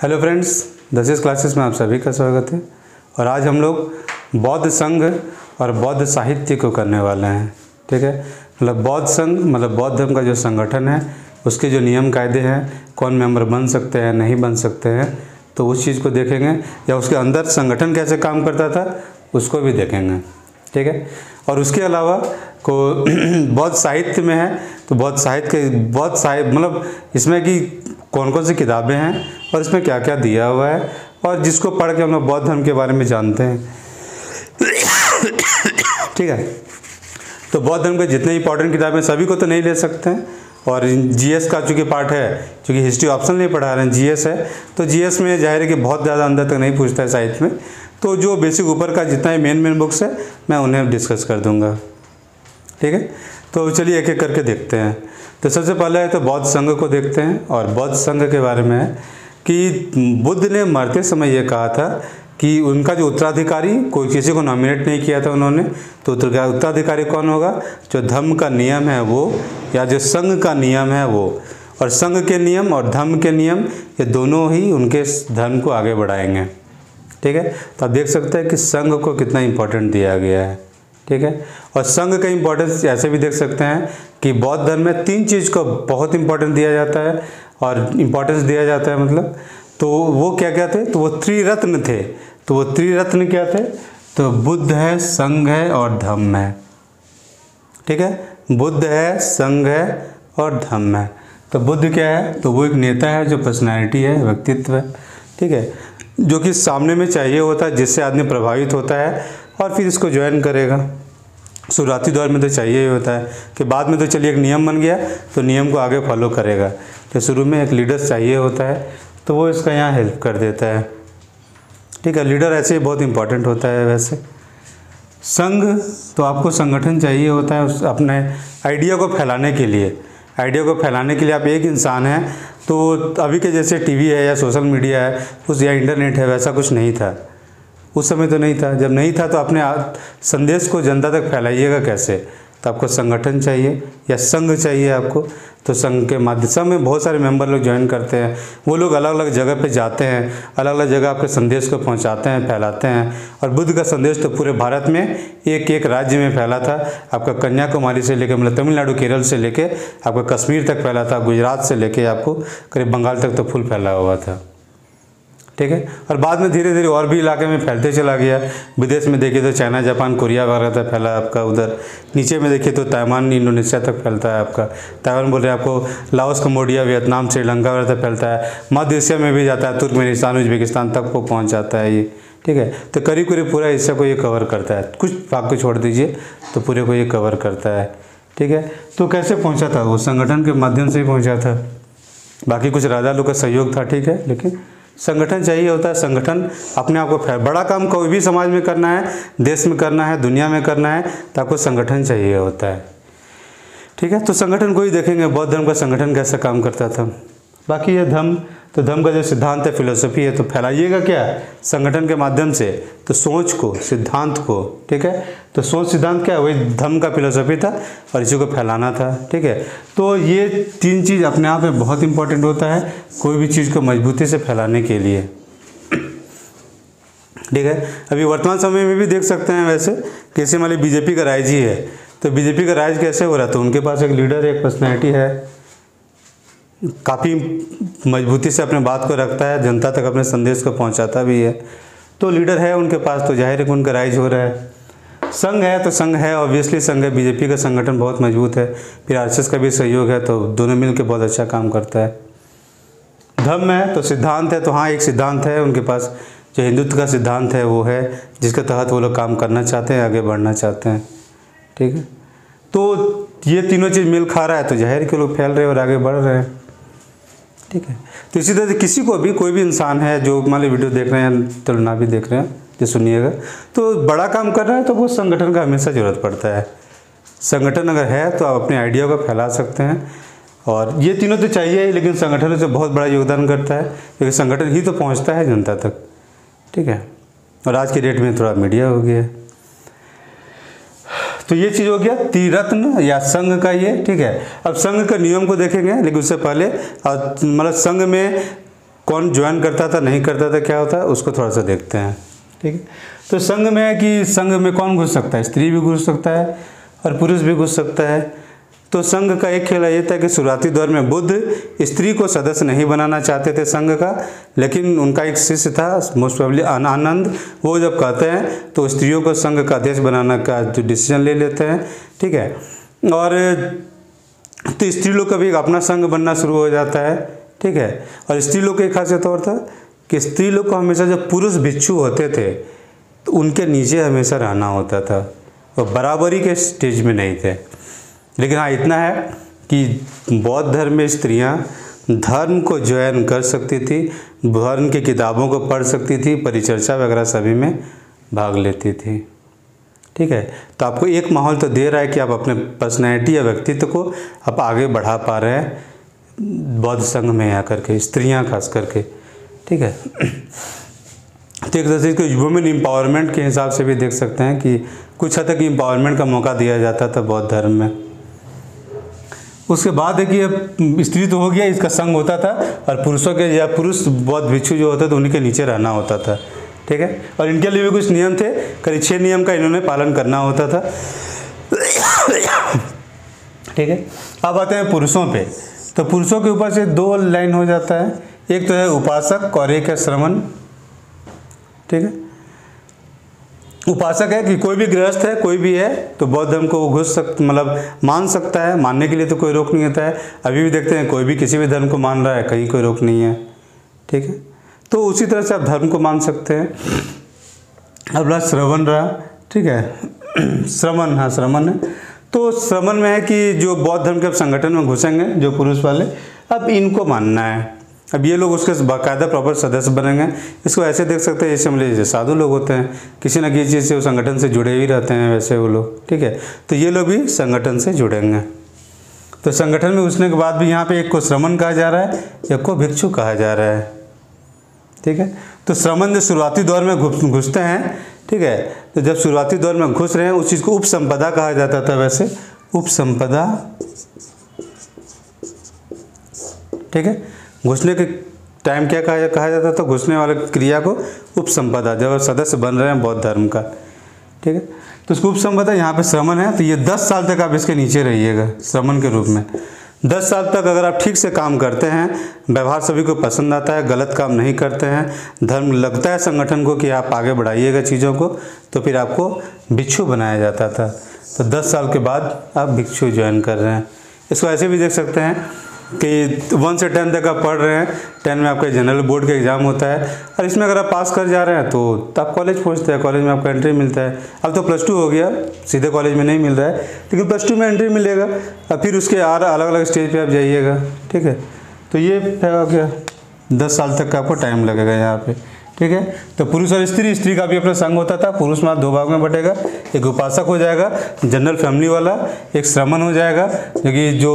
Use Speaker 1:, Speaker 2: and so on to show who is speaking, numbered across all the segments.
Speaker 1: Hello friends, दसिस classes में आप सभी का स्वागत है। और आज हम लोग बौद्ध संघ और बौद्ध साहित्य को करने वाले हैं। ठीक है, मतलब बौद्ध संघ मतलब बौद्ध धर्म का जो संगठन है उसके जो नियम कायदे हैं, कौन मेंबर बन सकते हैं नहीं बन सकते हैं, तो उस चीज़ को देखेंगे। या उसके अंदर संगठन कैसे काम करता था उसको भी देखेंगे। ठीक है, और उसके अलावा को बौद्ध साहित्य में है तो बौद्ध साहित्य मतलब इसमें कि कौन कौन सी किताबें हैं और इसमें क्या क्या दिया हुआ है और जिसको पढ़ के हम लोग बौद्ध धर्म के बारे में जानते हैं। ठीक है, तो बौद्ध धर्म के जितने इंपॉर्टेंट किताबें सभी को तो नहीं ले सकते हैं। और जीएस का चूँकि पार्ट है, चूँकि हिस्ट्री ऑप्शन नहीं पढ़ा रहे हैं, जीएस है, तो जीएस में जाहिर है कि बहुत ज़्यादा अंदर तक नहीं पूछता है साहित्य में। तो जो बेसिक ऊपर का जितना मेन बुक्स है मैं उन्हें डिस्कस कर दूंगा। ठीक है, तो चलिए एक एक करके देखते हैं। तो सबसे पहले है तो बौद्ध संघ को देखते हैं। और बौद्ध संघ के बारे में है कि बुद्ध ने मरते समय ये कहा था कि उनका जो उत्तराधिकारी, कोई किसी को नॉमिनेट नहीं किया था उन्होंने, तो उत्तराधिकारी कौन होगा? जो धर्म का नियम है वो, या जो संघ का नियम है वो। और संघ के नियम और धर्म के नियम ये दोनों ही उनके धर्म को आगे बढ़ाएंगे। ठीक है, तो आप देख सकते हैं कि संघ को कितना इम्पोर्टेंट दिया गया है। ठीक है, और संघ का इम्पोर्टेंस ऐसे भी देख सकते हैं कि बौद्ध धर्म में तीन चीज़ को बहुत इम्पोर्टेंस दिया जाता है। और इम्पोर्टेंस दिया जाता है मतलब, तो वो क्या क्या थे? तो वो त्रिरत्न थे। तो वो त्रिरत्न क्या थे? तो बुद्ध है, संघ है और धम्म है। ठीक है, बुद्ध है, संघ है और धम्म है। तो बुद्ध क्या है? तो वो एक नेता है, जो पर्सनैलिटी है, व्यक्तित्व है। ठीक है, जो कि सामने में चाहिए होता है, जिससे आदमी प्रभावित होता है और फिर इसको ज्वाइन करेगा। शुरुआती दौर में तो चाहिए ही होता है कि बाद में तो चलिए एक नियम बन गया तो नियम को आगे फॉलो करेगा। तो शुरू में एक लीडर चाहिए होता है, तो वो इसका यहाँ हेल्प कर देता है। ठीक है, लीडर ऐसे ही बहुत इंपॉर्टेंट होता है। वैसे संघ, तो आपको संगठन चाहिए होता है उस अपने आइडिया को फैलाने के लिए। आइडिया को फैलाने के लिए आप एक इंसान हैं, तो अभी के जैसे टीवी है या सोशल मीडिया है उस या इंटरनेट है, वैसा कुछ नहीं था उस समय। तो नहीं था, जब नहीं था तो अपने संदेश को जनता तक फैलाइएगा कैसे? तो आपको संगठन चाहिए या संघ चाहिए आपको। तो संघ के माध्यम में बहुत सारे मेंबर लोग ज्वाइन करते हैं। वो लोग अलग अलग जगह पे जाते हैं, अलग अलग जगह आपके संदेश को पहुंचाते हैं, फैलाते हैं। और बुद्ध का संदेश तो पूरे भारत में एक एक राज्य में फैला था। आपका कन्याकुमारी से लेकर मतलब तमिलनाडु, केरल से लेके आपका कश्मीर तक फैला था, गुजरात से लेके आपको करीब बंगाल तक तो फुल फैला हुआ था। ठीक है, और बाद में धीरे धीरे और भी इलाके में फैलते चला गया। विदेश में देखिए तो चाइना, जापान, कोरिया वगैरह तक फैला आपका। उधर नीचे में देखिए तो ताइवान, इंडोनेशिया तक फैलता है आपका। ताइवान बोल रहे हैं आपको, लाओस, कंबोडिया, वियतनाम, श्रीलंका वगैरह तक फैलता है। मध्य एशिया में भी जाता है, तुर्कमेनिस्तान, उज्बेकिस्तान तक को पहुँच जाता है ये। ठीक है, तो करीब करीब पूरा एशिया को ये कवर करता है। कुछ भाग को छोड़ दीजिए तो पूरे को ये कवर करता है। ठीक है, तो कैसे पहुँचा था? वो संगठन के माध्यम से ही पहुँचा था। बाकी कुछ राजा लोग का सहयोग था, ठीक है, लेकिन संगठन चाहिए होता है। संगठन अपने आप को बड़ा काम कोई भी समाज में करना है, देश में करना है, दुनिया में करना है, तो आपको संगठन चाहिए होता है। ठीक है, तो संगठन को ही देखेंगे बौद्ध धर्म का संगठन कैसा काम करता था। बाकी ये धम्म, तो धम्म का जो सिद्धांत है, फिलोसफी है, तो फैलाइएगा क्या? संगठन के माध्यम से, तो सोच को, सिद्धांत को। ठीक है, तो सोच सिद्धांत क्या है? वही धम्म का फिलोसफी था और इसी को फैलाना था। ठीक है, तो ये तीन चीज़ अपने आप में बहुत इंपॉर्टेंट होता है कोई भी चीज़ को मजबूती से फैलाने के लिए। ठीक है, अभी वर्तमान समय में भी देख सकते हैं वैसे कैसे मान ली बीजेपी का राज ही है, तो बीजेपी का राज कैसे हो रहा है? तो उनके पास एक लीडर, एक पर्सनैलिटी है, काफ़ी मजबूती से अपने बात को रखता है, जनता तक अपने संदेश को पहुंचाता भी है। तो लीडर है उनके पास, तो जाहिर है कि उनका राइज हो रहा है। संघ है तो संघ है, ऑब्वियसली संघ है, बीजेपी का संगठन बहुत मजबूत है, फिर आरएसएस का भी सहयोग है, तो दोनों मिलकर बहुत अच्छा काम करता है। धर्म है तो सिद्धांत है, तो हाँ एक सिद्धांत है उनके पास, जो हिंदुत्व का सिद्धांत है वो है, जिसके तहत वो लोग काम करना चाहते हैं, आगे बढ़ना चाहते हैं। ठीक है, तो ये तीनों चीज़ मिल खा रहा है, तो जाहिर के लोग फैल रहे हैं और आगे बढ़ रहे हैं। ठीक है, तो इसी तरह से किसी को भी, कोई भी इंसान है जो मान ली वीडियो देख रहे हैं, तो ना भी देख रहे हैं, जो सुनिएगा, तो बड़ा काम कर रहा है तो वो संगठन का हमेशा ज़रूरत पड़ता है। संगठन अगर है तो आप अपने आइडिया को फैला सकते हैं। और ये तीनों तो चाहिए ही, लेकिन संगठन से बहुत बड़ा योगदान करता है, क्योंकि संगठन ही तो पहुँचता है जनता तक। ठीक है, और आज की डेट में थोड़ा मीडिया हो गया है। तो ये चीज़ हो गया त्रिरत्न या संघ का ये। ठीक है, अब संघ का नियम को देखेंगे, लेकिन उससे पहले मतलब संघ में कौन ज्वाइन करता था नहीं करता था क्या होता है उसको थोड़ा सा देखते हैं। ठीक है, तो संघ में है कि संघ में कौन घुस सकता है, स्त्री भी घुस सकता है और पुरुष भी घुस सकता है। तो संघ का एक खेला ये था कि शुरुआती दौर में बुद्ध स्त्री को सदस्य नहीं बनाना चाहते थे संघ का, लेकिन उनका एक शिष्य था मोस्ट प्रोबेबली आनंद, वो जब कहते हैं तो स्त्रियों को संघ का अध्यक्ष बनाने का जो डिसीजन ले लेते हैं। ठीक है, और तो स्त्री लोग का भी एक अपना संघ बनना शुरू हो जाता है। ठीक है, और स्त्री लोग का एक खासियत और था कि स्त्री लोग को हमेशा जब पुरुष भिक्षु होते थे तो उनके नीचे हमेशा रहना होता था, वो बराबरी के स्टेज में नहीं थे। लेकिन हाँ इतना है कि बौद्ध धर्म में स्त्रियां धर्म को ज्वाइन कर सकती थी, धर्म की किताबों को पढ़ सकती थी, परिचर्चा वगैरह सभी में भाग लेती थी। ठीक है, तो आपको एक माहौल तो दे रहा है कि आप अपने पर्सनैलिटी या व्यक्तित्व को आप आगे बढ़ा पा रहे हैं बौद्ध संघ में आकर के, स्त्रियाँ खास करके। ठीक है, तो एक तरह से वुमेन एम्पावरमेंट के हिसाब से भी देख सकते हैं कि कुछ हद तक एम्पावरमेंट का मौका दिया जाता था बौद्ध धर्म में। उसके बाद है कि अब स्त्री तो हो गया, इसका संघ होता था और पुरुषों के या पुरुष बौद्ध भिक्षु जो होते थे उन्हीं के नीचे रहना होता था। ठीक है, और इनके लिए भी कुछ नियम थे, करीब 6 नियम का इन्होंने पालन करना होता था। ठीक है, अब आते हैं पुरुषों पे। तो पुरुषों के ऊपर से 2 लाइन हो जाता है, एक तो है उपासक और एक है श्रमण। ठीक है, उपासक है कि कोई भी गृहस्थ है, कोई भी है तो बौद्ध धर्म को घुस सकता, मतलब मान सकता है, मानने के लिए तो कोई रोक नहीं होता है। अभी भी देखते हैं कोई भी किसी भी धर्म को मान रहा है, कहीं कोई रोक नहीं है। ठीक है, तो उसी तरह से आप धर्म को मान सकते हैं। अब रहा श्रवण रहा। ठीक है, श्रमण, हाँ श्रमण है। तो श्रमण में है कि जो बौद्ध धर्म के अब संगठन में घुसेंगे जो पुरुष वाले, अब इनको मानना है। अब ये लोग उसके बाकायदा प्रॉपर सदस्य बनेंगे। इसको ऐसे देख सकते हैं जैसे जैसे साधु लोग होते हैं, किसी न किसी चीज़ से वो संगठन से जुड़े ही रहते हैं वैसे वो लोग। ठीक है, तो ये लोग भी संगठन से जुड़ेंगे। तो संगठन में घुसने के बाद भी यहाँ पे एक को श्रमण कहा जा रहा है, एक को भिक्षु कहा जा रहा है। ठीक है, तो श्रमण जो शुरुआती दौर में घुसते हैं, ठीक है, तो जब शुरुआती दौर में घुस रहे हैं उस चीज़ को उपसंपदा कहा जाता था वैसे, उपसंपदा। ठीक है, घुसने के टाइम क्या कहा जाता था, घुसने वाले क्रिया को उपसंपदा, जब सदस्य बन रहे हैं बौद्ध धर्म का। ठीक है, तो उसको उपसंपदा, यहाँ पे श्रमण है तो ये 10 साल तक आप इसके नीचे रहिएगा श्रमण के रूप में। 10 साल तक अगर आप ठीक से काम करते हैं, व्यवहार सभी को पसंद आता है, गलत काम नहीं करते हैं, धर्म लगता है संगठन को कि आप आगे बढ़ाइएगा चीज़ों को, तो फिर आपको भिक्षु बनाया जाता था। तो 10 साल के बाद आप भिक्षु ज्वाइन कर रहे हैं। इसको ऐसे भी देख सकते हैं कि 1 से 10 तक आप पढ़ रहे हैं, 10 में आपका जनरल बोर्ड का एग्ज़ाम होता है और इसमें अगर आप पास कर जा रहे हैं तो आप कॉलेज पहुंचते हैं, कॉलेज में आपका एंट्री मिलता है। अब तो +2 हो गया, सीधे कॉलेज में नहीं मिल रहा है, लेकिन +2 में एंट्री मिलेगा। अब फिर उसके अलग अलग स्टेज पे आप जाइएगा। ठीक है, तो ये हो गया 10 साल तक का आपको टाइम लगेगा यहाँ पे। ठीक है, तो पुरुष और स्त्री का भी अपना संघ होता था। पुरुष में 2 भाग में बटेगा, एक उपासक हो जाएगा जनरल फैमिली वाला, एक श्रमण हो जाएगा क्योंकि जो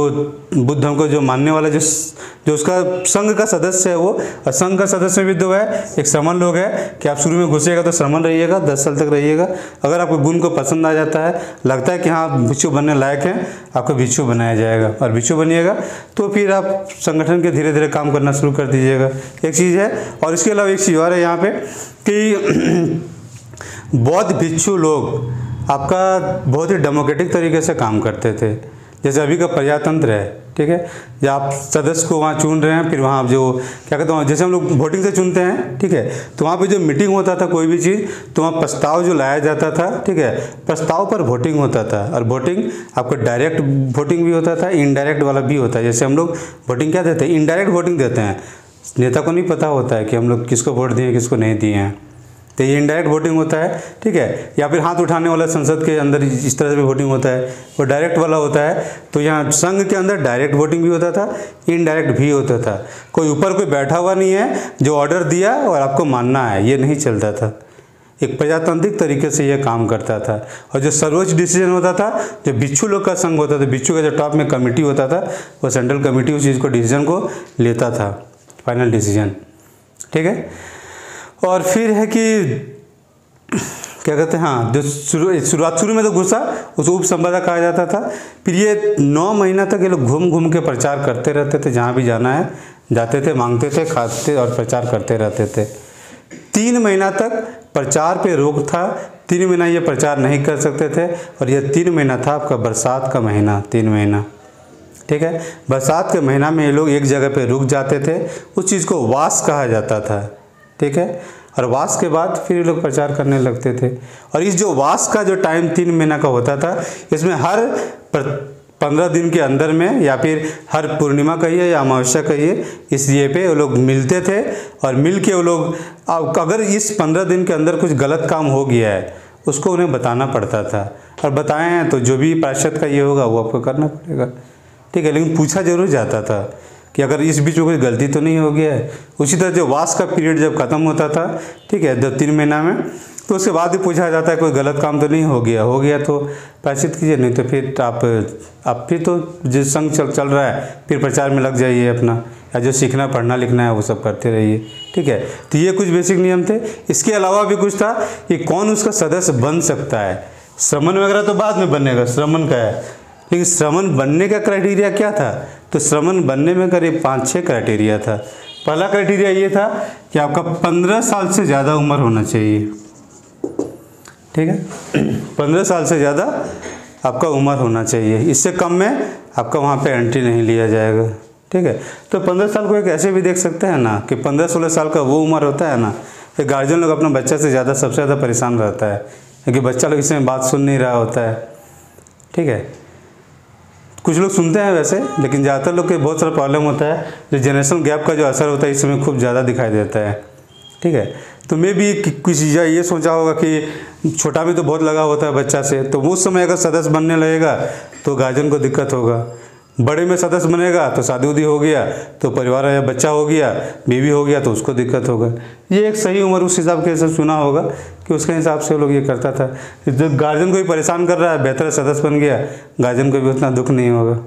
Speaker 1: बुद्ध धर्म को जो मानने वाला जो उसका संघ का सदस्य है वो, और संघ का सदस्य भी 2 है। एक श्रमण लोग है कि आप शुरू में घुसिएगा तो श्रमण रहिएगा, 10 साल तक रहिएगा। अगर आपको गुण को पसंद आ जाता है, लगता है कि हाँ भिक्षु बनने लायक हैं, आपको भिक्षु बनाया जाएगा और भिक्षु बनिएगा तो फिर आप संगठन के धीरे धीरे काम करना शुरू कर दीजिएगा। एक चीज़ है, और इसके अलावा एक चीज़ और है यहाँ पे कि बौद्ध भिक्षु लोग आपका बहुत ही डेमोक्रेटिक तरीके से काम करते थे। जैसे अभी का प्रजातंत्र है, ठीक है, जब आप सदस्य को वहाँ चुन रहे हैं, फिर वहाँ आप जो क्या कहते हैं, जैसे हम लोग वोटिंग से चुनते हैं, ठीक है, तो वहाँ पे जो मीटिंग होता था कोई भी चीज़, तो वहाँ प्रस्ताव जो लाया जाता था, ठीक है, प्रस्ताव पर वोटिंग होता था। और वोटिंग आपको डायरेक्ट वोटिंग भी होता था, इनडायरेक्ट वाला भी होता है। जैसे हम लोग वोटिंग क्या देते हैं, इनडायरेक्ट वोटिंग देते हैं, नेता को नहीं पता होता है कि हम लोग किसको वोट दिए किसको नहीं दिए हैं, तो ये इनडायरेक्ट वोटिंग होता है। ठीक है, या फिर हाथ उठाने वाला संसद के अंदर इस तरह से भी वोटिंग होता है, वो डायरेक्ट वाला होता है। तो यहाँ संघ के अंदर डायरेक्ट वोटिंग भी होता था, इनडायरेक्ट भी होता था। कोई ऊपर कोई बैठा हुआ नहीं है जो ऑर्डर दिया और आपको मानना है, ये नहीं चलता था। एक प्रजातांत्रिक तरीके से यह काम करता था। और जो सर्वोच्च डिसीजन होता था, जो भिक्षु लोग का संघ होता था, भिक्षु का जो टॉप में कमेटी होता था, वो सेंट्रल कमेटी उस चीज़ को डिसीजन को लेता था, फाइनल डिसीजन। ठीक है, और फिर है कि क्या कहते हैं, हाँ, जो शुरू में तो घुसा उसको उपसंपदा कहा जाता था। फिर ये 9 महीना तक ये लोग घूम घूम के प्रचार करते रहते थे, जहाँ भी जाना है जाते थे, मांगते थे, खाते और प्रचार करते रहते थे। 3 महीना तक प्रचार पे रोक था, 3 महीना ये प्रचार नहीं कर सकते थे। और यह 3 महीना था आपका बरसात का महीना, 3 महीना, ठीक है। बरसात के महीना में ये लोग एक जगह पे रुक जाते थे, उस चीज़ को वास कहा जाता था, ठीक है। और वास के बाद फिर ये लोग प्रचार करने लगते थे। और इस जो वास का जो टाइम 3 महीना का होता था, इसमें हर 15 दिन के अंदर में या फिर हर पूर्णिमा कहिए या अमावस्या कहिए, इस ये पे वो लोग मिलते थे। और मिल के वो लोग अगर इस 15 दिन के अंदर कुछ गलत काम हो गया है उसको उन्हें बताना पड़ता था। और बताए हैं तो जो भी प्रायश्चित का ये होगा वो आपको करना पड़ेगा, ठीक है। लेकिन पूछा जरूर जाता था कि अगर इस बीच में कोई गलती तो नहीं हो गया है। उसी तरह जो वास का पीरियड जब ख़त्म होता था, ठीक है, जब 3 महीना में, तो उसके बाद भी पूछा जाता है कोई गलत काम तो नहीं हो गया तो प्रायश्चित कीजिए, नहीं तो फिर आप फिर तो जो संघ चल रहा है फिर प्रचार में लग जाइए अपना, या जो सीखना पढ़ना लिखना है वो सब करते रहिए, ठीक है। तो ये कुछ बेसिक नियम थे। इसके अलावा भी कुछ था कि कौन उसका सदस्य बन सकता है। श्रमण वगैरह तो बाद में बनेगा, श्रमण का है, लेकिन श्रमण बनने का क्राइटेरिया क्या था? तो श्रमण बनने में करीब 5-6 क्राइटेरिया था। पहला क्राइटेरिया ये था कि आपका 15 साल से ज़्यादा उम्र होना चाहिए, ठीक है। 15 साल से ज़्यादा आपका उम्र होना चाहिए, इससे कम में आपका वहाँ पे एंट्री नहीं लिया जाएगा, ठीक है। तो 15 साल को एक ऐसे भी देख सकते हैं ना कि 15-16 साल का वो उम्र होता है ना कि गार्जियन लोग अपना बच्चा से ज़्यादा सबसे ज़्यादा परेशान रहता है, क्योंकि बच्चा लोग इसमें बात सुन नहीं रहा होता है, ठीक है। कुछ लोग सुनते हैं वैसे, लेकिन ज़्यादातर लोग के बहुत सारा प्रॉब्लम होता है। जो जनरेशनल गैप का जो असर होता है इस समय खूब ज़्यादा दिखाई देता है, ठीक है। तो मैं भी कुछ चीज़ें ये सोचा होगा कि छोटा में तो बहुत लगा होता है बच्चा से, तो उस समय अगर सदस्य बनने लगेगा तो गार्जियन को दिक्कत होगा। बड़े में सदस्य बनेगा तो शादी उदी हो गया तो परिवार या बच्चा हो गया, बीवी हो गया तो उसको दिक्कत होगा। ये एक सही उम्र उस हिसाब के सब चुना होगा कि उसके हिसाब से लोग ये करता था। जो गार्जियन को भी परेशान कर रहा है, बेहतर सदस्य बन गया, गार्जियन को भी उतना दुख नहीं होगा,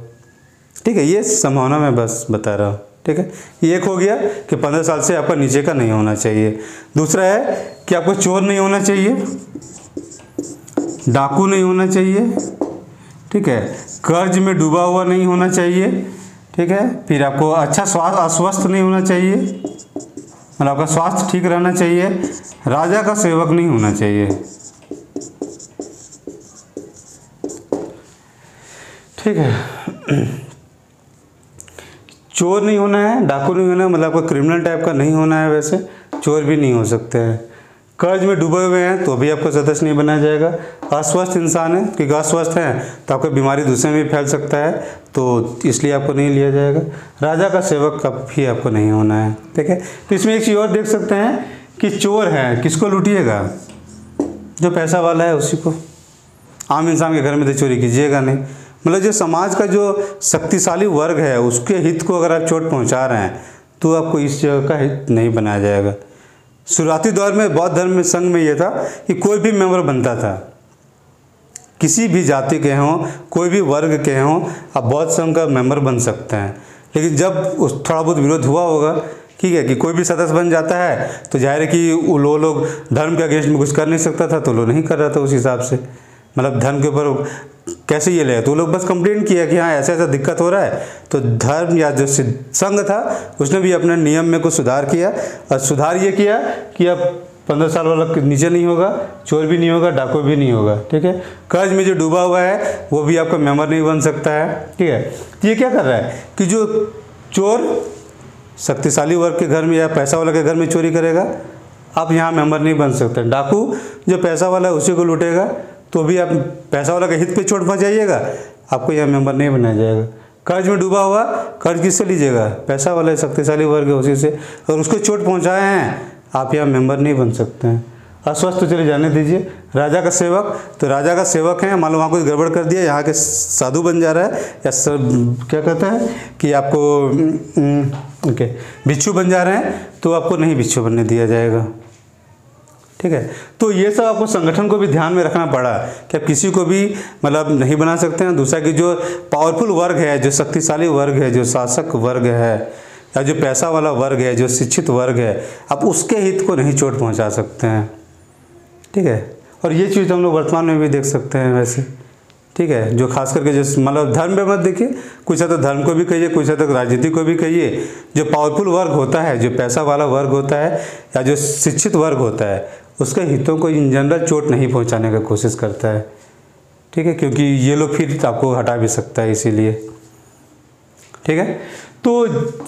Speaker 1: ठीक है। ये संभावना मैं बस बता रहा हूँ, ठीक है। ये एक हो गया कि 15 साल से आपका नीचे का नहीं होना चाहिए। दूसरा है कि आपको चोर नहीं होना चाहिए, डाकू नहीं होना चाहिए, ठीक है, कर्ज में डूबा हुआ नहीं होना चाहिए, ठीक है। फिर आपको अच्छा अस्वस्थ नहीं होना चाहिए, मतलब आपका स्वास्थ्य ठीक रहना चाहिए। राजा का सेवक नहीं होना चाहिए, ठीक है। चोर नहीं होना है, डाकू नहीं होना है, मतलब आपका क्रिमिनल टाइप का नहीं होना है, वैसे चोर भी नहीं हो सकते हैं। कर्ज में डूबे हुए हैं तो भी आपको सदस्य नहीं बनाया जाएगा। अस्वस्थ इंसान है, क्योंकि अस्वस्थ हैं तो आपका बीमारी दूसरे में भी फैल सकता है, तो इसलिए आपको नहीं लिया जाएगा। राजा का सेवक का भी आपको नहीं होना है, ठीक है। तो इसमें एक चीज़ और देख सकते हैं कि चोर है, किसको लूटिएगा? जो पैसा वाला है उसी को। आम इंसान के घर में तो चोरी कीजिएगा नहीं। मतलब जो समाज का जो शक्तिशाली वर्ग है उसके हित को अगर आप चोट पहुँचा रहे हैं तो आपको इस जगह का हित नहीं बनाया जाएगा। शुरुआती दौर में बौद्ध धर्म में संघ में यह था कि कोई भी मेंबर बनता था, किसी भी जाति के हों, कोई भी वर्ग के हों, आप बौद्ध संघ का मेंबर बन सकते हैं। लेकिन जब थोड़ा बहुत विरोध हुआ होगा, ठीक है, कि कोई भी सदस्य बन जाता है तो जाहिर है कि वो लोग धर्म के अगेंस्ट में कुछ कर नहीं सकता था, तो लोग नहीं कर रहा था उस हिसाब से। मतलब धर्म के ऊपर कैसे ये ले, तो लोग बस कंप्लेंट किया कि हाँ ऐसा ऐसा दिक्कत हो रहा है। तो धर्म या जो संघ था उसने भी अपने नियम में कुछ सुधार किया, और सुधार ये किया कि अब 15 साल वाला नीचे नहीं होगा, चोर भी नहीं होगा, डाकू भी नहीं होगा, ठीक है। कर्ज में जो डूबा हुआ है वो भी आपका मेंबर नहीं बन सकता है, ठीक है। ये क्या कर रहा है कि जो चोर शक्तिशाली वर्ग के घर में या पैसा वाला के घर में चोरी करेगा, आप यहाँ मेंबर नहीं बन सकते। डाकू जो पैसा वाला है उसी को लूटेगा, तो भी आप पैसा वाला के हित पे चोट पहुँचाइएगा, आपको यहाँ मेंबर नहीं बनाया जाएगा। कर्ज में डूबा हुआ, कर्ज किससे लीजिएगा? पैसा वाला शक्तिशाली वर्ग है उसी से, और उसको चोट पहुँचाए हैं, आप यहाँ मेंबर नहीं बन सकते हैं। अस्वस्थ तो चले जाने दीजिए। राजा का सेवक, तो राजा का सेवक है, मान लो वहाँ कुछ गड़बड़ कर दिया, यहाँ के साधु बन जा रहा है, या क्या कहता है कि आपको भिक्षु बन जा रहे हैं, तो आपको नहीं भिक्षु बनने दिया जाएगा, ठीक है। तो ये सब आपको संगठन को भी ध्यान में रखना पड़ा कि आप किसी को भी मतलब नहीं बना सकते हैं। दूसरा कि जो पावरफुल वर्ग है, जो शक्तिशाली वर्ग है, जो शासक वर्ग है, या जो पैसा वाला वर्ग है, जो शिक्षित वर्ग है, आप उसके हित को नहीं चोट पहुंचा सकते हैं, ठीक है। और ये चीज़ हम लोग वर्तमान में भी देख सकते हैं वैसे, ठीक है, जो खास करके जो मतलब धर्म पे मत देखिए, कुछ हद तक धर्म को भी कहिए, कुछ हद तक राजनीति को भी कहिए। जो पावरफुल वर्ग होता है, जो पैसा वाला वर्ग होता है या जो शिक्षित वर्ग होता है, उसके हितों को इन जनरल चोट नहीं पहुंचाने का कोशिश करता है, ठीक है, क्योंकि ये लोग फिर आपको हटा भी सकता है इसीलिए, ठीक है। तो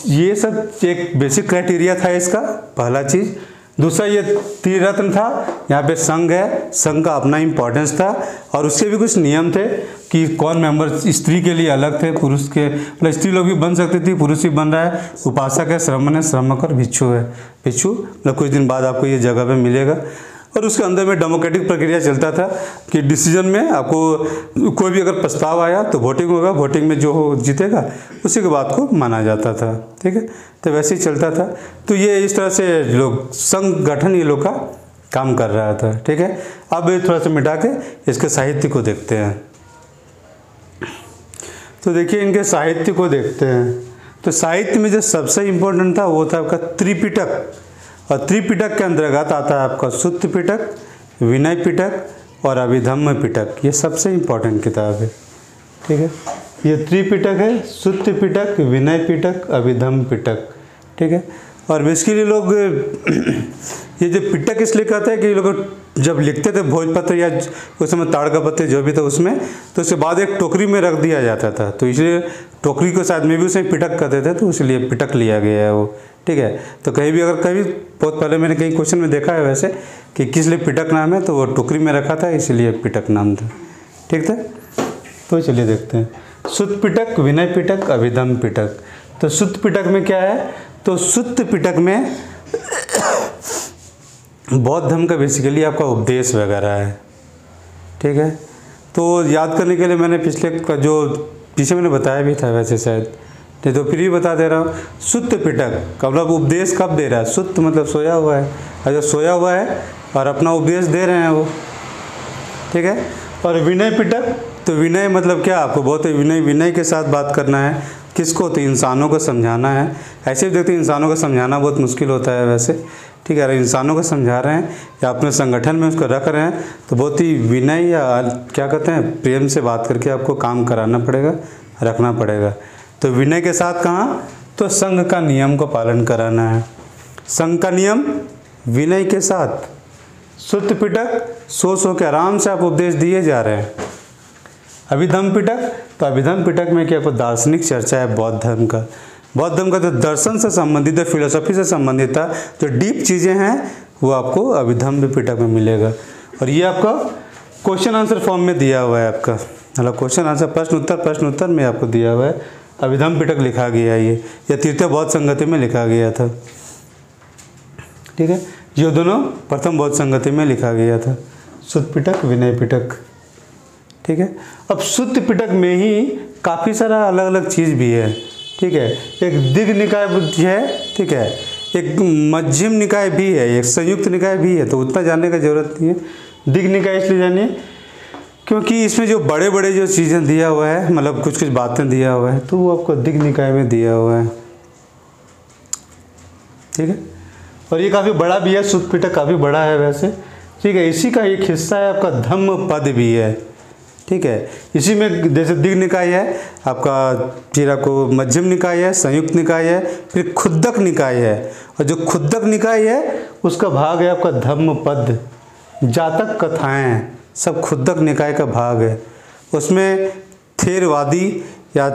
Speaker 1: ये सब एक बेसिक क्राइटेरिया था इसका, पहला चीज़। दूसरा ये त्रिरत्न था, यहाँ पे संघ है, संघ का अपना इम्पोर्टेंस था और उसके भी कुछ नियम थे कि कौन मेंबर स्त्री के लिए अलग थे, पुरुष के मतलब स्त्री लोग भी बन सकती थी, पुरुष भी बन रहा है। उपासक है, श्रमण है, श्रमक और भिक्षु है। भिक्षु मतलब कुछ दिन बाद आपको ये जगह पे मिलेगा। और उसके अंदर में डेमोक्रेटिक प्रक्रिया चलता था कि डिसीजन में आपको कोई भी अगर प्रस्ताव आया तो वोटिंग होगा, वोटिंग में जो हो जीतेगा उसी के बात को माना जाता था, ठीक है। तो वैसे ही चलता था। तो ये इस तरह से लोग संगठन ये लोग का काम कर रहा था, ठीक है। अब थोड़ा सा मिटा के इसके साहित्य को देखते हैं। तो देखिए इनके साहित्य को देखते हैं। तो साहित्य में जो सबसे इम्पोर्टेंट था वो था आपका त्रिपिटक। और त्रिपिटक के अंतर्गत आता है आपका सुत्त पिटक, विनय पिटक और अभिधम्म पिटक। ये सबसे इम्पोर्टेंट किताब है, ठीक है। ये त्रिपिटक है, सुत्त पिटक, विनय पिटक, अभिधम्म पिटक, ठीक है। और बेसिकली लोग ये जो पिटक इसलिए कहते हैं कि ये लोग जब लिखते थे भोजपत्र या उस समय ताड़का पत्र जो भी था उसमें, तो उसके बाद एक टोकरी में रख दिया जाता था। तो इसलिए टोकरी को शायद में भी उसमें पिटक कहते थे, तो इसलिए पिटक लिया गया है वो, ठीक है। तो कहीं भी अगर कभी बहुत पहले मैंने कहीं क्वेश्चन में देखा है वैसे कि किस लिए पिटक नाम है, तो वो टोकरी में रखा था इसलिए पिटक नाम था, ठीक था। तो चलिए देखते हैं सुत्त पिटक, विनय पिटक, अभिधम्म पिटक। तो सुत्त पिटक में क्या है, तो सुत्त पिटक में बौद्ध धर्म का बेसिकली आपका उपदेश वगैरह है, ठीक है। तो याद करने के लिए मैंने पीछे मैंने बताया भी था वैसे शायद, नहीं तो फिर भी बता दे रहा हूँ। सुत्त पिटक का मतलब उपदेश कब दे रहा है, सुत्त मतलब सोया हुआ है, और जो सोया हुआ है और अपना उपदेश दे रहे हैं वो, ठीक है। और विनय पिटक, तो विनय मतलब क्या, आपको बहुत विनय के साथ बात करना है। किसको, तो इंसानों को समझाना है। ऐसे भी देखते हैं इंसानों को समझाना बहुत मुश्किल होता है वैसे, ठीक है। अगर इंसानों को समझा रहे हैं या अपने संगठन में उसको रख रहे हैं तो बहुत ही विनय या क्या कहते हैं प्रेम से बात करके आपको काम कराना पड़ेगा, रखना पड़ेगा। तो विनय के साथ कहाँ, तो संघ का नियम को पालन कराना है। संघ का नियम विनय के साथ। सुत्त पिटक, सो के आराम से आप उपदेश दिए जा रहे हैं। अभिधम्म पिटक, तो अभिधम्म पिटक में क्या आपको दार्शनिक चर्चा है बौद्ध धर्म का। बौद्ध धर्म का जो दर्शन से संबंधित है, फिलोसफी से संबंधित था, जो डीप चीज़ें हैं वो आपको अभिधम्म पिटक में मिलेगा। और ये आपका क्वेश्चन आंसर फॉर्म में दिया हुआ है, आपका मतलब क्वेश्चन आंसर प्रश्न उत्तर में आपको दिया हुआ है। अभिधम्म पिटक लिखा गया है ये तृतीय बौद्ध संगति में लिखा गया था, ठीक है। ये दोनों प्रथम बौद्ध संगति में लिखा गया था, सुत्त पिटक, विनय पिटक, ठीक है। अब सुत्त पिटक में ही काफ़ी सारा अलग अलग चीज़ भी है, ठीक है। एक दिग्ग निकाय बुद्धि है, ठीक है, एक मध्यम निकाय भी है, एक संयुक्त निकाय भी है। तो उतना जानने का जरूरत नहीं है। दिग्ग निकाय इसलिए जानिए क्योंकि इसमें जो बड़े बड़े जो चीज़ें दिया हुआ है, मतलब कुछ कुछ बातें दिया हुआ है, तो वो आपको दिग्ग निकाय में दिया हुआ है, ठीक है। और ये काफ़ी बड़ा भी है, सुत्त पिटक काफ़ी बड़ा है वैसे, ठीक है। इसी का एक हिस्सा है आपका धम्म पद भी है, ठीक है। इसी में जैसे दिग्ग निकाय है आपका, फिर आपको मध्यम निकाय है, संयुक्त निकाय है, फिर खुद्दक निकाय है। और जो खुद्दक निकाय है उसका भाग है आपका धम्म पद। जातक कथाएं सब खुद्दक निकाय का भाग है। उसमें थेरवादी या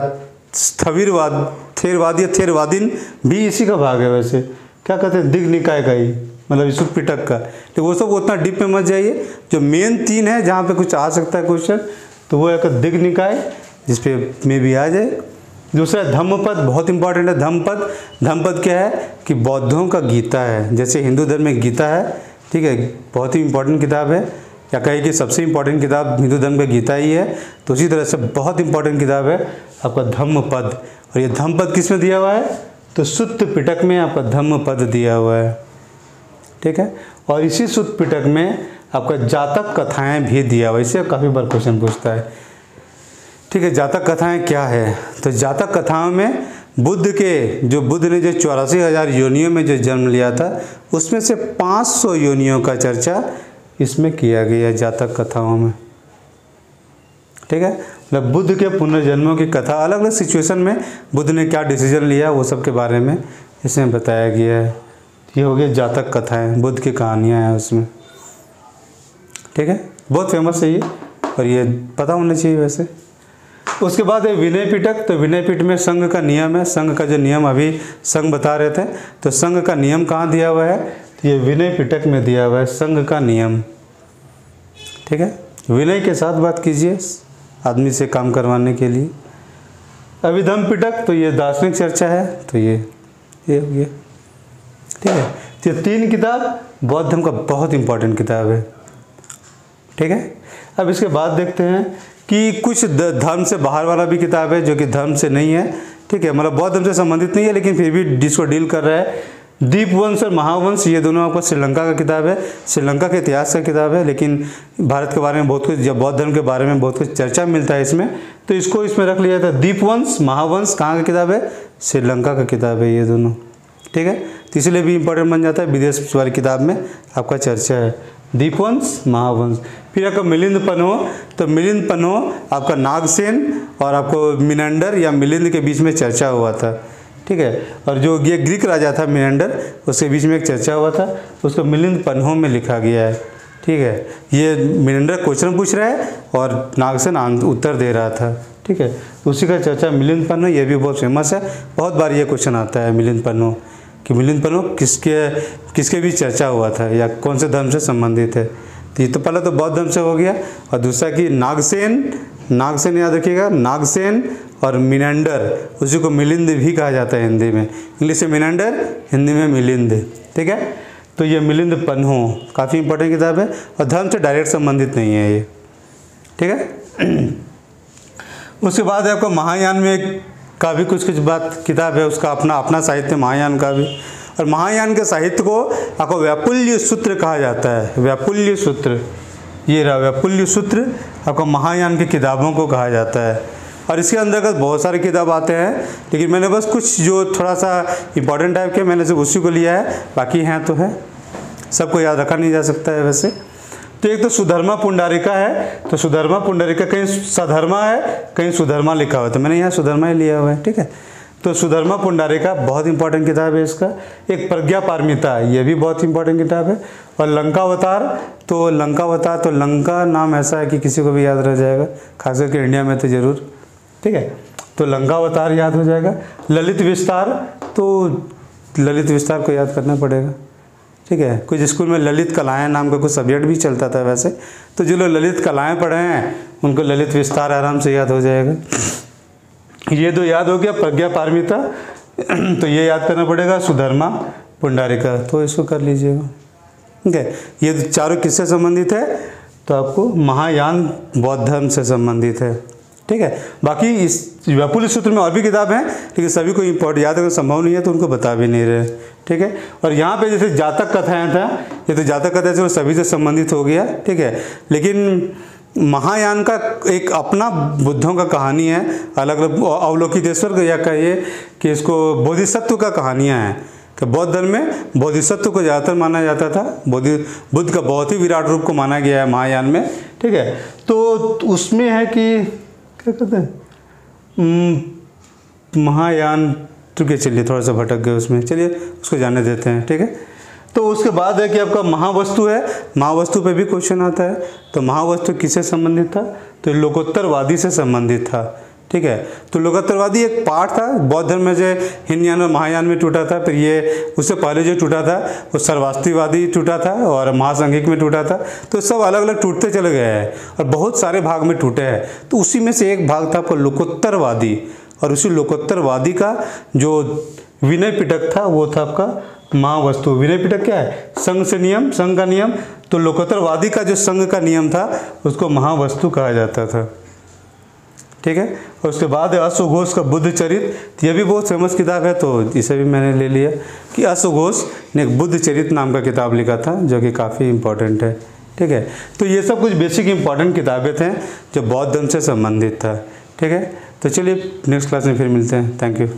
Speaker 1: थेरवादी या थेरवादीन भी इसी का भाग है। वैसे क्या कहते हैं, दिग्ग निकाय का ही मतलब सुत्त पिटक का। तो वो सब उतना डीप में मत जाइए। जो मेन तीन है जहाँ पे कुछ आ सकता है क्वेश्चन, तो वो एक दिग्ग निकाय जिसपे में भी आ जाए। दूसरा धम्मपद, बहुत इंपॉर्टेंट है धम्मपद। धम्मपद क्या है कि बौद्धों का गीता है, जैसे हिंदू धर्म में गीता है, ठीक है, बहुत ही इंपॉर्टेंट किताब है, या कहे कि सबसे इंपॉर्टेंट किताब हिंदू धर्म का गीता ही है। तो उसी तरह से बहुत इंपॉर्टेंट किताब है आपका धम्मपद। और ये धम्मपद किस में दिया हुआ है, तो सुत्त पिटक में आपका धम्मपद दिया हुआ है, ठीक है। और इसी सुत्त पिटक में आपका जातक कथाएं भी दिया हुआ है। इससे काफ़ी बार क्वेश्चन पूछता है, ठीक है। जातक कथाएं क्या है, तो जातक कथाओं में बुद्ध ने जो 84,000 योनियों में जो जन्म लिया था, उसमें से 500 योनियों का चर्चा इसमें किया गया जातक कथाओं में, ठीक है। मतलब बुद्ध के पुनर्जन्मों की कथा, अलग अलग सिचुएशन में बुद्ध ने क्या डिसीजन लिया वो सब के बारे में इसमें बताया गया है। ये हो गया जातक कथाएं, बुद्ध की कहानियाँ हैं उसमें, ठीक है, बहुत फेमस है ये और ये पता होना चाहिए वैसे। उसके बाद है विनय पिटक। तो विनय पिटक में संघ का नियम है, संघ का जो नियम अभी संघ बता रहे थे, तो संघ का नियम कहाँ दिया हुआ है, तो ये विनय पिटक में दिया हुआ है संघ का नियम, ठीक है। विनय के साथ बात कीजिए आदमी से काम करवाने के लिए। अभिधम पिटक, तो ये दार्शनिक चर्चा है, तो ये हो गया, ठीक है। तो ये 3 किताब बौद्ध धर्म का बहुत इंपॉर्टेंट किताब है, ठीक है। अब इसके बाद देखते हैं कि कुछ धर्म से बाहर वाला भी किताब है जो कि धर्म से नहीं है, ठीक है, मतलब बौद्ध धर्म से संबंधित नहीं है लेकिन फिर भी जिसको डील कर रहा है। दीपवंश और महावंश, ये दोनों आपको श्रीलंका का किताब है, श्रीलंका के इतिहास का किताब है, लेकिन भारत के बारे में बहुत कुछ, जब बौद्ध धर्म के बारे में बहुत कुछ चर्चा मिलता है इसमें, तो इसको इसमें रख लिया था। दीपवंश महावंश कहाँ का किताब है, श्रीलंका का किताब है ये दोनों, ठीक है। तो इसलिए भी इंपॉर्टेंट बन जाता है, विदेश वाली किताब में आपका चर्चा है दीपवंश महावंश। फिर आपका मिलिंद पन्हो, तो मिलिंद पन्हो आपका नागसेन और आपको मिनंडर या मिलिंद के बीच में चर्चा हुआ था, ठीक है। और जो ये ग्रीक राजा था मिनंडर, उसके बीच में एक चर्चा हुआ था, उसको मिलिंद पन्हो में लिखा गया है, ठीक है। ये मिनंडर क्वेश्चन पूछ रहा है और नागसेन उत्तर दे रहा था, ठीक है। उसी का चर्चा मिलिंद पन्हो, ये भी बहुत फेमस है, बहुत बार ये क्वेश्चन आता है मिलिंद पन्हो कि मिलिंद पन्हो किसके बीच चर्चा हुआ था या कौन से धर्म से संबंधित है। तो ये तो पहला तो बौद्ध धर्म से हो गया, और दूसरा कि नागसेन याद रखिएगा, नागसेन और मिनंडर, उसी को मिलिंद भी कहा जाता है हिंदी में, इंग्लिश में मिनंडर, हिंदी में मिलिंद, ठीक है। तो ये मिलिंद पन्हो काफ़ी इंपॉर्टेंट किताब है और धर्म से डायरेक्ट संबंधित नहीं है ये, ठीक है। उसके बाद आपको महायान में का भी कुछ बात किताब है, उसका अपना साहित्य महायान का भी, और महायान के साहित्य को आपको वैपुल्य सूत्र कहा जाता है। वैपुल्य सूत्र, ये रहा वैपुल्य सूत्र, आपको महायान की किताबों को कहा जाता है। और इसके अंतर्गत बहुत सारे किताब आते हैं, लेकिन मैंने बस कुछ जो थोड़ा सा इंपॉर्टेंट टाइप के मैंने सिर्फ उसी को लिया है, बाकी हैं तो है, सबको याद रखा नहीं जा सकता है वैसे। तो एक तो सुधर्मा पुंडरिका है, तो सुधर्मा पुंडरिका कहीं सधर्मा है कहीं सुधर्मा लिखा हुआ है, तो मैंने यहाँ सुधर्मा ही लिया हुआ है, ठीक है। तो सुधर्मा पुंडरिका बहुत इंपॉर्टेंट किताब है इसका। एक प्रज्ञा पारमिता, ये भी बहुत इंपॉर्टेंट किताब है। और लंकावतार, तो लंका नाम ऐसा है कि किसी को भी याद रह जाएगा, खास करके इंडिया में तो ज़रूर, ठीक है। तो लंकावतार याद हो जाएगा। ललित विस्तार, तो ललित विस्तार को याद करना पड़ेगा, ठीक है। कुछ स्कूल में ललित कलाएं नाम का कुछ सब्जेक्ट भी चलता था वैसे, तो जो लोग ललित कलाएं पढ़े हैं उनको ललित विस्तार आराम से याद हो जाएगा। ये दो याद हो गया, प्रज्ञा पारमिता, तो ये याद करना पड़ेगा, सुधर्मा पुंडरिका, तो इसको कर लीजिएगा, ठीक है। ये चारों किससे संबंधित है, तो आपको महायान बौद्ध धर्म से संबंधित है, ठीक है। बाकी इस वैपुल्य सूत्र में और भी किताब हैं, लेकिन सभी को इम्पोर्ट याद रखना संभव नहीं है तो उनको बता भी नहीं रहे, ठीक है। और यहाँ पे जैसे जातक कथाएं था, ये तो जातक कथाएं से सभी से संबंधित हो गया, ठीक है। लेकिन महायान का एक अपना बुद्धों का कहानी है, अलग अलग अवलोकितेश्वर या कहिए कि इसको बोधिसत्व का कहानियाँ हैं। तो बौद्ध धर्म में बोधिसत्व को ज़्यादातर माना जाता था, बुद्ध का बहुत ही विराट रूप को माना गया है महायान में, ठीक है। तो उसमें है कि क्या कहते हैं महायान, चुके चलिए थोड़ा सा भटक गए उसमें, चलिए उसको जाने देते हैं, ठीक है। तो उसके बाद है कि आपका महावस्तु है, महावस्तु पे भी क्वेश्चन आता है। तो महावस्तु किससे संबंधित था, तो लोकोत्तरवादी से संबंधित था, ठीक है। तो लोकोत्तरवादी एक पार्ट था बौद्ध धर्म में, जो हीनयान और महायान में टूटा था। फिर ये उससे पहले जो टूटा था वो सर्वास्तिवादी टूटा था और महासांघिक में टूटा था। तो सब अलग अलग टूटते चले गए हैं और बहुत सारे भाग में टूटे हैं। तो उसी में से एक भाग था आपको लोकोत्तरवादी, और उसी लोकोत्तरवादी का जो विनय पिटक था वो था आपका महावस्तु। विनय पिटक क्या है, संघ से नियम, संघ का नियम। तो लोकोत्तरवादी का जो संघ का नियम था उसको महावस्तु कहा जाता था, ठीक है। और उसके बाद अश्वघोष का बुद्ध चरित, यह भी बहुत फेमस किताब है, तो इसे भी मैंने ले लिया कि अश्वघोष ने एक बुद्ध चरित नाम का किताब लिखा था जो कि काफ़ी इंपॉर्टेंट है, ठीक है। तो ये सब कुछ बेसिक इंपॉर्टेंट किताबें थे जो बौद्ध धर्म से संबंधित था, ठीक है। तो चलिए नेक्स्ट क्लास में फिर मिलते हैं, थैंक यू।